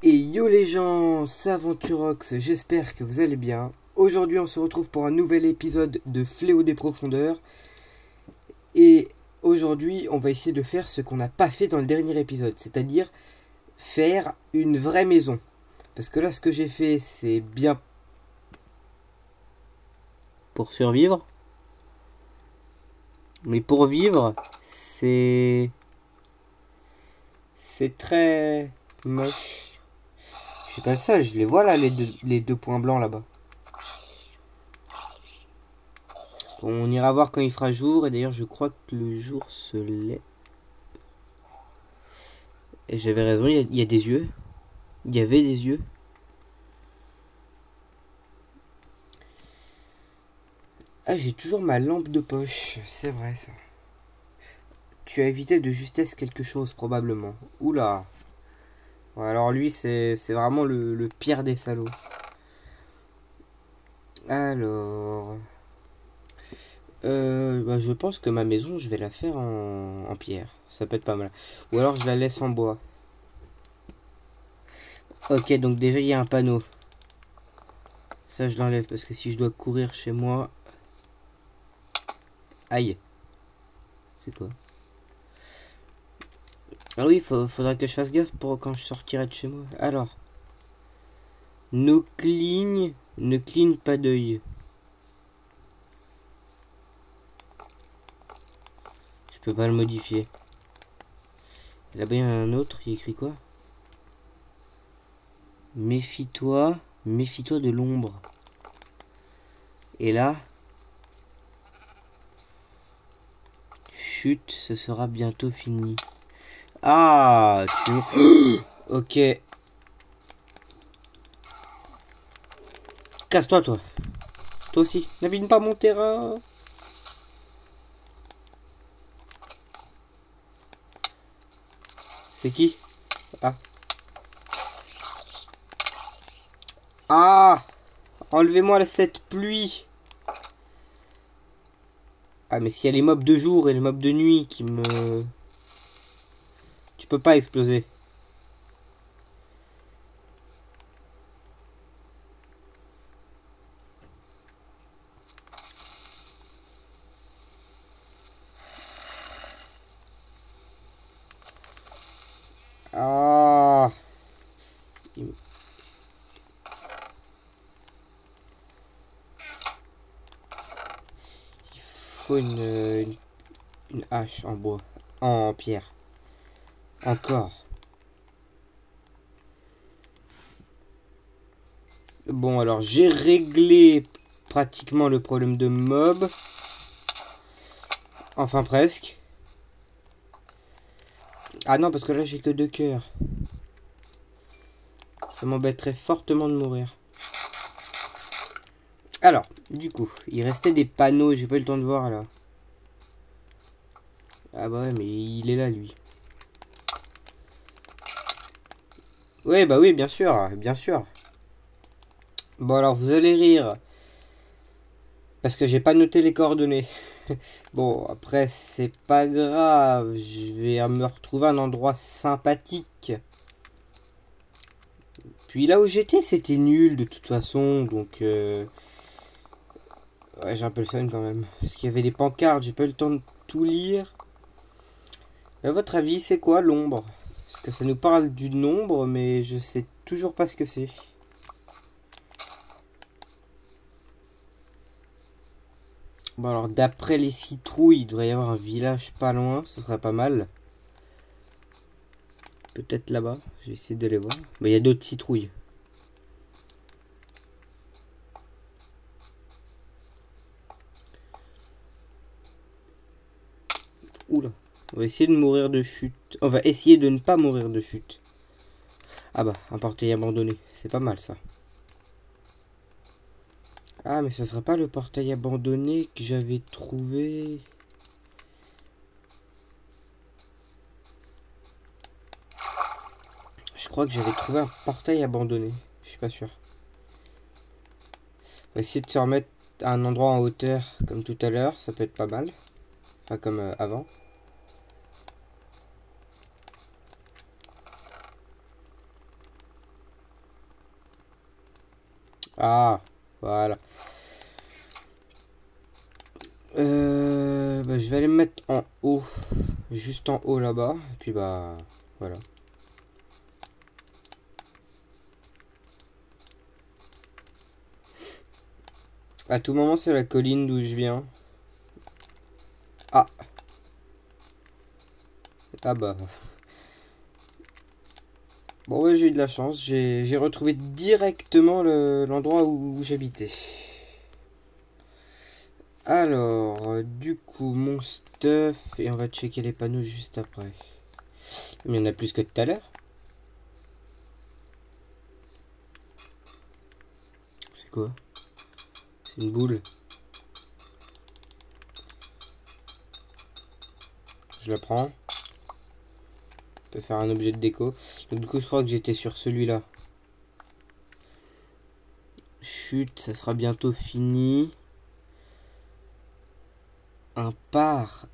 Et yo les gens, c'est Aventurox, j'espère que vous allez bien. Aujourd'hui on se retrouve pour un nouvel épisode de Fléau des Profondeurs. Et aujourd'hui on va essayer de faire ce qu'on n'a pas fait dans le dernier épisode, c'est-à-dire faire une vraie maison. Parce que là ce que j'ai fait c'est bien pour survivre. Mais pour vivre, c'est très moche. Je sais pas ça, je les vois là les deux points blancs là-bas. On ira voir quand il fera jour. Et d'ailleurs, je crois que le jour se lève. Et j'avais raison, il y a des yeux. Il y avait des yeux. Ah, j'ai toujours ma lampe de poche. C'est vrai, ça. Tu as évité de justesse quelque chose, probablement. Oula. Ouais, alors lui, c'est vraiment le pire des salauds. Alors... je pense que ma maison, je vais la faire en pierre. Ça peut être pas mal. Ou alors, je la laisse en bois. Ok, donc déjà, il y a un panneau. Ça, je l'enlève parce que si je dois courir chez moi... Aïe. C'est quoi? Ah oui, faudra que je fasse gaffe pour quand je sortirai de chez moi. Alors. Ne cligne pas d'œil. Je peux pas le modifier. Là-bas, il y en a un autre. Il écrit quoi? Méfie-toi de l'ombre. Et là... Chut, ce sera bientôt fini. Ah, ok. Casse-toi, toi. Toi aussi. N'abîme pas mon terrain. C'est qui? Ah. Ah. Enlevez-moi cette pluie. Ah, mais s'il y a les mobs de jour et les mobs de nuit qui me... Tu peux pas exploser. Ah. Il faut une hache en bois. En pierre. Encore. Bon, alors j'ai réglé pratiquement le problème de mob. Enfin presque. Ah non, parce que là j'ai que 2 cœurs. Ça m'embêterait fortement de mourir. Alors, du coup, il restait des panneaux, j'ai pas eu le temps de voir là. Ah bah ouais, mais il est là lui. Ouais, bah oui, bien sûr, bien sûr. Bon alors, vous allez rire. Parce que j'ai pas noté les coordonnées. Bon, après, c'est pas grave. Je vais me retrouver un endroit sympathique. Puis là où j'étais, c'était nul de toute façon. Donc, ouais, j'ai un peu le seum quand même. Parce qu'il y avait des pancartes, j'ai pas eu le temps de tout lire. À votre avis, c'est quoi l'ombre? Parce que ça nous parle du nombre, mais je sais toujours pas ce que c'est. Bon alors, d'après les citrouilles, il devrait y avoir un village pas loin, ce serait pas mal. Peut-être là-bas, je vais essayer de les voir. Mais il y a d'autres citrouilles. Oula. On va essayer de mourir de chute. On va essayer de ne pas mourir de chute. Ah bah, un portail abandonné. C'est pas mal ça. Ah, mais ce serait pas le portail abandonné que j'avais trouvé. Je crois que j'avais trouvé un portail abandonné. Je suis pas sûr. On va essayer de se remettre à un endroit en hauteur comme tout à l'heure. Ça peut être pas mal. Enfin, comme avant. Ah, voilà. Bah, je vais aller me mettre en haut. Juste en haut là-bas. Et puis bah, voilà. À tout moment, c'est la colline d'où je viens. Ah. Ah bah. Bon, ouais, j'ai eu de la chance. J'ai retrouvé directement l'endroit où j'habitais. Alors, du coup, mon stuff. Et on va checker les panneaux juste après. Il y en a plus que tout à l'heure. C'est quoi? C'est une boule. Je la prends. On peut faire un objet de déco. Donc, du coup, je crois que j'étais sur celui-là. Chut, ça sera bientôt fini. Un par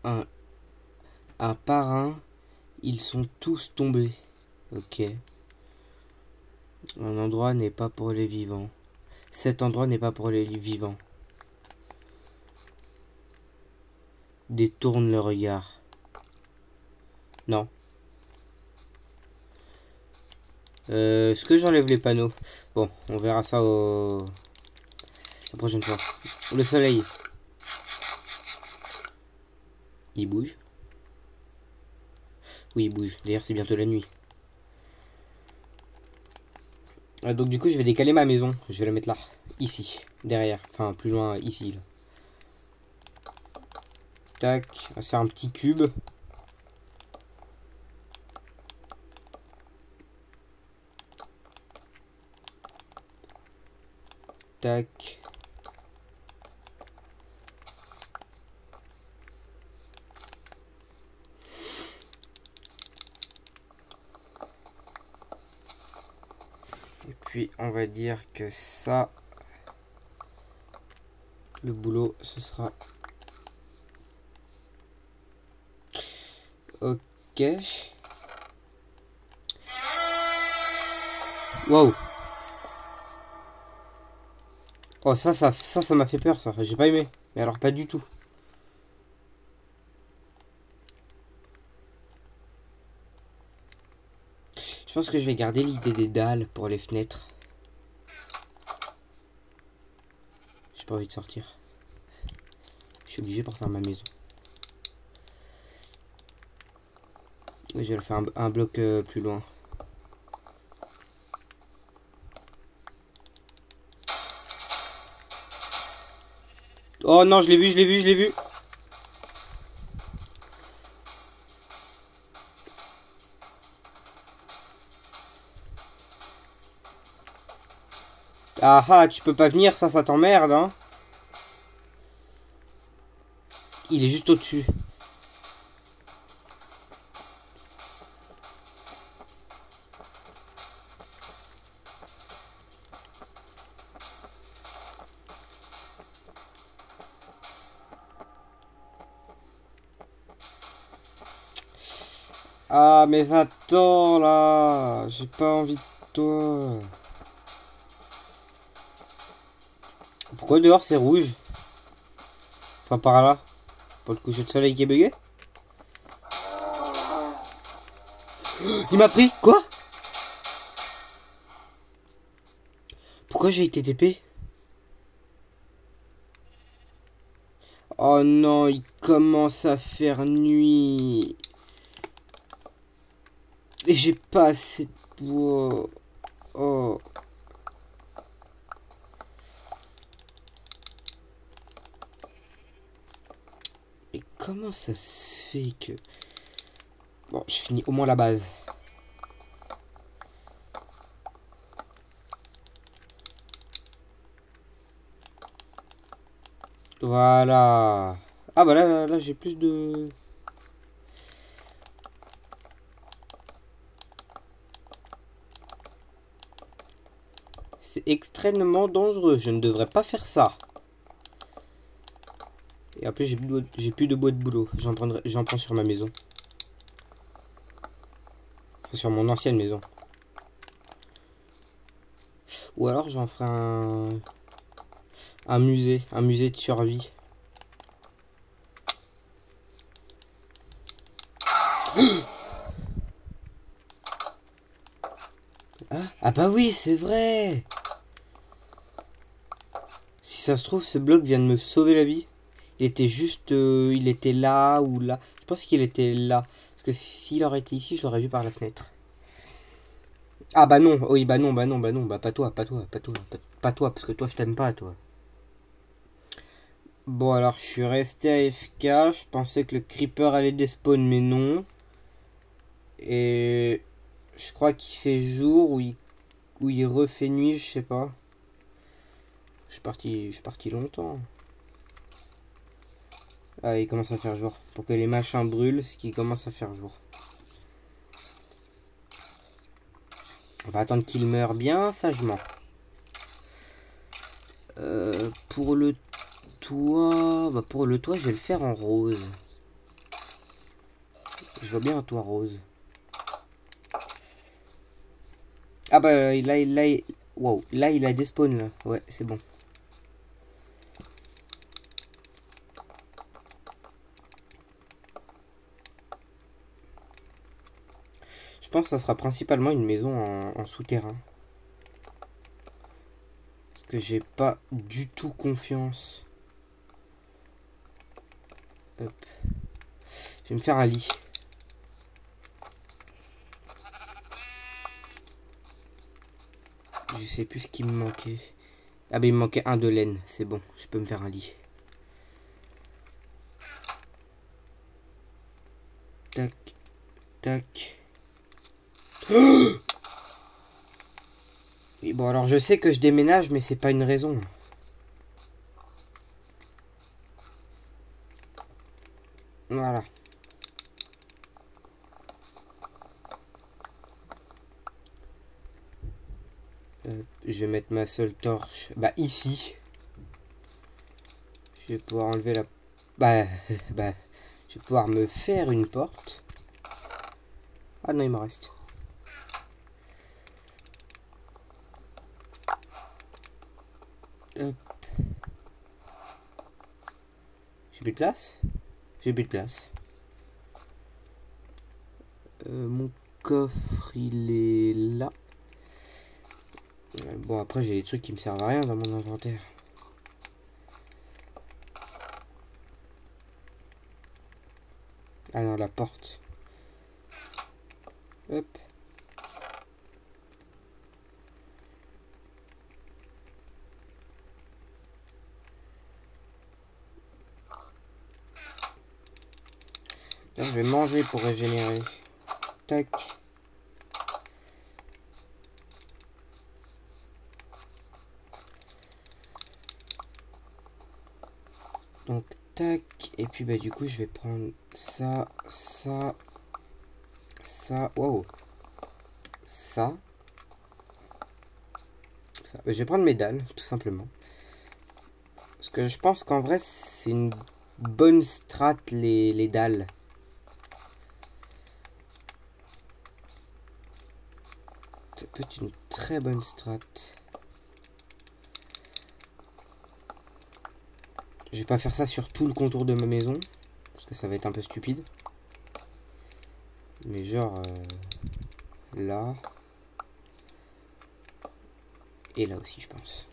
un par un, ils sont tous tombés. Ok. Un endroit n'est pas pour les vivants. Cet endroit n'est pas pour les vivants. Détourne le regard. Non. Est-ce que j'enlève les panneaux? Bon, on verra ça la prochaine fois. Le soleil. Il bouge. Oui, il bouge. D'ailleurs, c'est bientôt la nuit. Donc du coup, je vais décaler ma maison. Je vais la mettre là. Ici. Derrière. Enfin, plus loin, ici. Là. Tac. C'est un petit cube. Tac. Et puis, on va dire que ça... Le boulot, ce sera... Ok. Wow. Oh, ça m'a fait peur, ça. J'ai pas aimé. Mais alors, pas du tout. Je pense que je vais garder l'idée des dalles pour les fenêtres. J'ai pas envie de sortir. Je suis obligé pour faire ma maison. Je vais le faire un bloc plus loin. Oh non, je l'ai vu, je l'ai vu, je l'ai vu. Ah ah, tu peux pas venir, ça t'emmerde, hein. Il est juste au-dessus. Ah, mais va-t'en, là. J'ai pas envie de toi. Pourquoi dehors c'est rouge? Enfin, par là. Pour le coucher de soleil qui est bugué? Il m'a pris? Quoi? Pourquoi j'ai été TP? Oh non, il commence à faire nuit. Et j'ai pas assez de bois. Oh. Mais comment ça se fait que... Bon, je finis au moins la base. Voilà. Ah bah là j'ai plus de... C'est extrêmement dangereux. Je ne devrais pas faire ça. Et après j'ai plus de bois de boulot. J'en prends sur ma maison. Enfin, sur mon ancienne maison. Ou alors j'en ferai un musée de survie. Ah bah oui, c'est vrai. Si ça se trouve, ce bloc vient de me sauver la vie. Il était juste... il était là ou là. Je pense qu'il était là. Parce que s'il aurait été ici, je l'aurais vu par la fenêtre. Ah bah non, oui, bah non. Bah pas toi, pas toi. Pas toi, parce que toi, je t'aime pas, toi. Bon, alors, je suis resté AFK. Je pensais que le creeper allait despawn, mais non. Et... je crois qu'il fait jour ou il refait nuit, je sais pas. Je suis parti longtemps. Ah, il commence à faire jour. Pour que les machins brûlent, c'est qu'il commence à faire jour. On va attendre qu'il meure bien sagement. Pour le toit... bah pour le toit, je vais le faire en rose. Je vois bien un toit rose. Ah bah wow, là il a despawn là. Ouais, c'est bon. Je pense que ça sera principalement une maison en souterrain. Parce que j'ai pas du tout confiance. Hop. Je vais me faire un lit. Je sais plus ce qui me manquait. Ah bah il me manquait un de laine. C'est bon, je peux me faire un lit. Tac. Tac. Oui, bon alors je sais que je déménage, mais c'est pas une raison. Voilà. Je vais mettre ma seule torche. Bah ici. Je vais pouvoir enlever la... bah, je vais pouvoir me faire une porte. Ah non, il me reste. Hop. J'ai plus de place. J'ai plus de place. Mon coffre, il est là. Bon, après, j'ai des trucs qui me servent à rien dans mon inventaire. Ah non, la porte. Hop. Là, je vais manger pour régénérer. Tac. Donc, tac. Et puis, bah, du coup, je vais prendre ça, ça, ça. Wow. Ça. Ça. Bah, je vais prendre mes dalles, tout simplement. Parce que je pense qu'en vrai, c'est une bonne strat, les dalles. Ça peut être une très bonne strat. Je vais pas faire ça sur tout le contour de ma maison. Parce que ça va être un peu stupide. Mais genre... là. Et là aussi, je pense.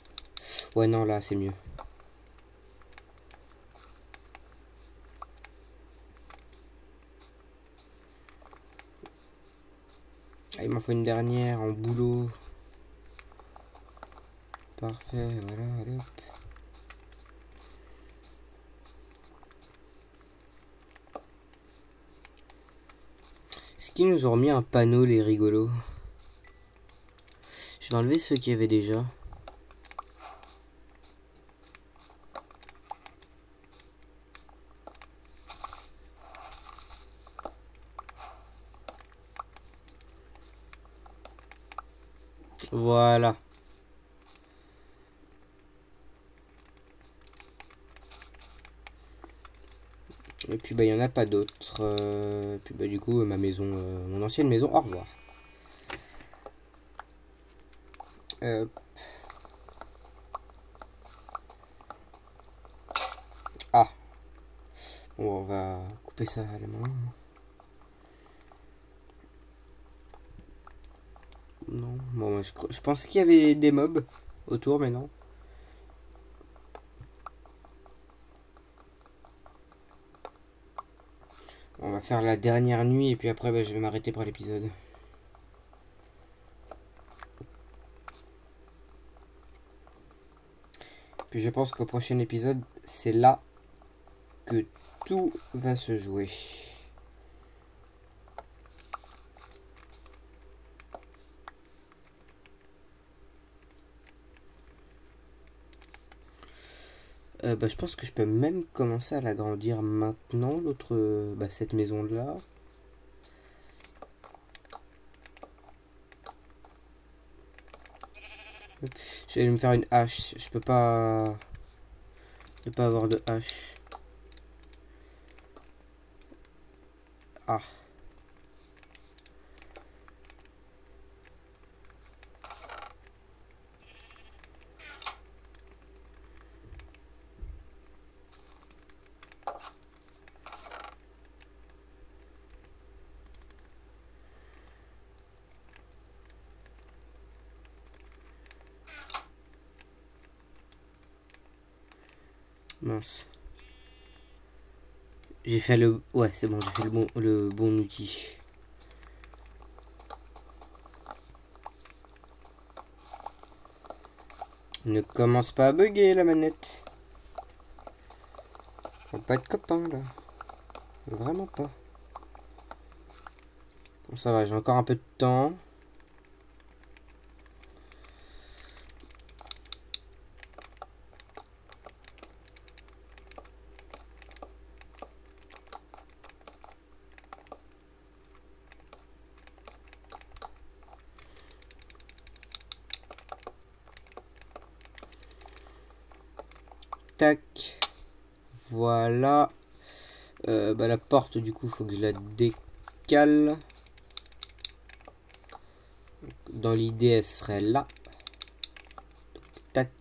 Ouais, non, là, c'est mieux. Ah, il m'en faut une dernière en boulot. Parfait, voilà, allez hop. Est-ce qu'ils nous ont remis un panneau, les rigolos? Je vais enlever ceux qu'il y avait déjà. Voilà. Et puis bah il n'y en a pas d'autres. Puis bah du coup ma maison, mon ancienne maison, au revoir. On va couper ça à la main. Non, bon, je pensais qu'il y avait des mobs autour, mais non. On va faire la dernière nuit et puis après bah, je vais m'arrêter pour l'épisode. Puis je pense qu'au prochain épisode, c'est là que tout va se jouer. Bah, je pense que je peux même commencer à l'agrandir maintenant, l'autre, cette maison-là. Je vais me faire une hache. Je peux pas ne pas avoir de hache. Ah. Mince. J'ai fait le... Ouais, c'est bon, j'ai fait le bon outil. Ne commence pas à bugger la manette. On va pas être copains là. Vraiment pas. Bon, ça va, j'ai encore un peu de temps. Tac. Voilà. La porte, du coup, faut que je la décale. Dans l'idée, elle serait là. Donc, tac.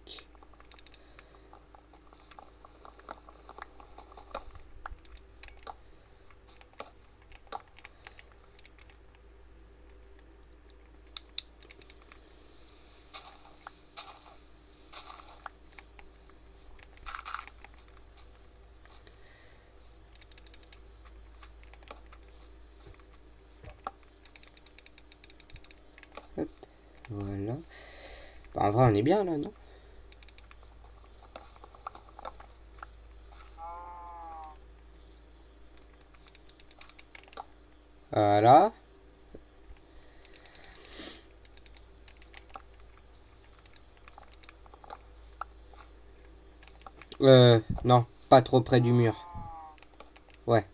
Hop, voilà. Bah, en vrai, on est bien là, non? Voilà. Non, pas trop près du mur. Ouais,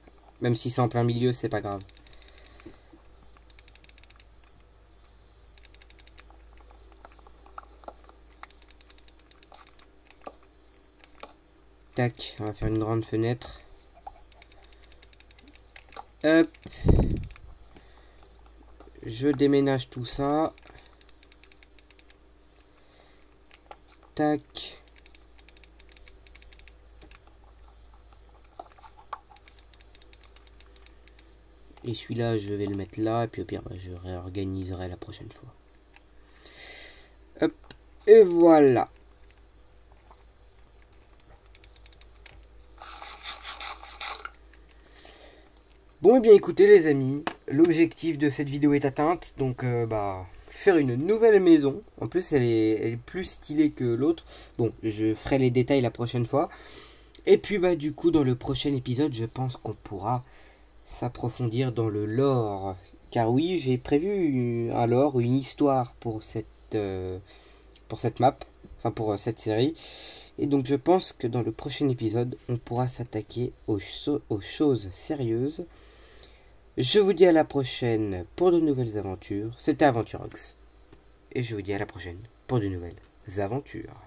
même si c'est en plein milieu, c'est pas grave. Tac, on va faire une grande fenêtre. Hop. Je déménage tout ça. Tac. Et celui-là, je vais le mettre là. Et puis au pire, je réorganiserai la prochaine fois. Hop. Et voilà. Bon, et bien écoutez les amis, l'objectif de cette vidéo est atteinte. Donc, faire une nouvelle maison. En plus, elle est plus stylée que l'autre. Bon, je ferai les détails la prochaine fois. Et puis, du coup, dans le prochain épisode, je pense qu'on pourra s'approfondir dans le lore. Car oui, j'ai prévu un lore, une histoire pour cette map. Enfin, pour cette série. Et donc, je pense que dans le prochain épisode, on pourra s'attaquer aux choses sérieuses. Je vous dis à la prochaine pour de nouvelles aventures. C'était Aventurox. Et je vous dis à la prochaine pour de nouvelles aventures.